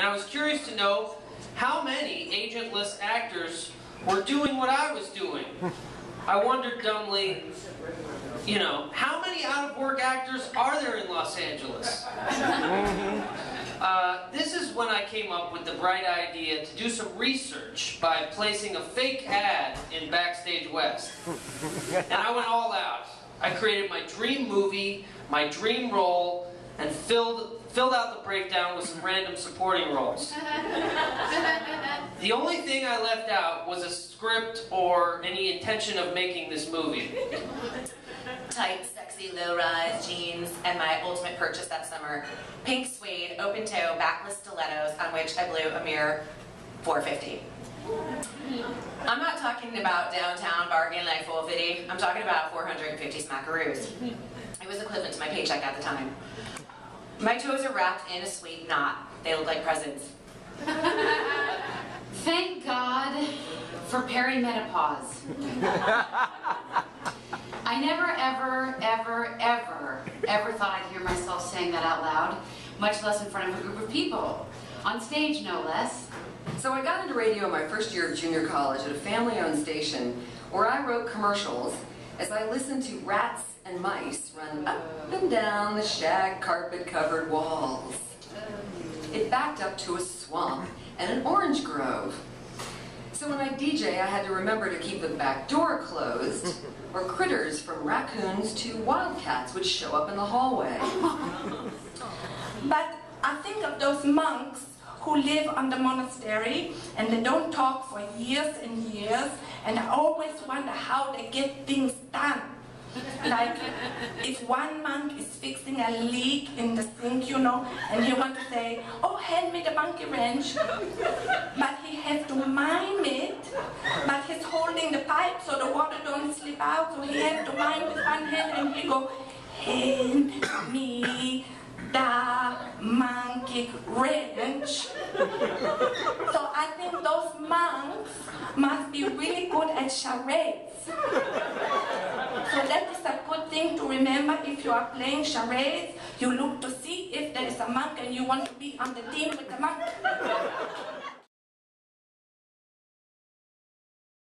I was curious to know how many agentless actors were doing what I was doing. I wondered dumbly, you know, how many out-of-work actors are there in Los Angeles? This is when I came up with the bright idea to do some research by placing a fake ad in Backstage West. And I went all out. I created my dream movie, my dream role, and filled out the breakdown with some random supporting roles. The only thing I left out was a script or any intention of making this movie. Tight, sexy, low-rise jeans, and my ultimate purchase that summer, pink suede, open-toe, backless stilettos on which I blew a mere $4.50. I'm not talking about downtown bargain like $4.50. I'm talking about 450 smackaroos. It was equivalent to my paycheck at the time. My toes are wrapped in a sweet knot. They look like presents. Thank God for perimenopause. I never, ever thought I'd hear myself saying that out loud, much less in front of a group of people. On stage, no less. So I got into radio my first year of junior college at a family-owned station where I wrote commercials as I listened to rats and mice run up and down the shag carpet-covered walls. It backed up to a swamp and an orange grove. So when I DJ, I had to remember to keep the back door closed, or critters from raccoons to wildcats would show up in the hallway. But I think of those monks who live on the monastery and they don't talk for years and years, and I always wonder how they get things done. Like, if one monk is fixing a leak in the sink, you know, and he wants to say, oh, hand me the monkey wrench, but he has to mime it, but he's holding the pipe so the water don't slip out, so he has to mime with one hand, and he go, hand me the monkey wrench. So I think those monks must be really good at charades. So that is a good thing to remember. If you are playing charades, you look to see if there is a monk and you want to be on the team with the monk.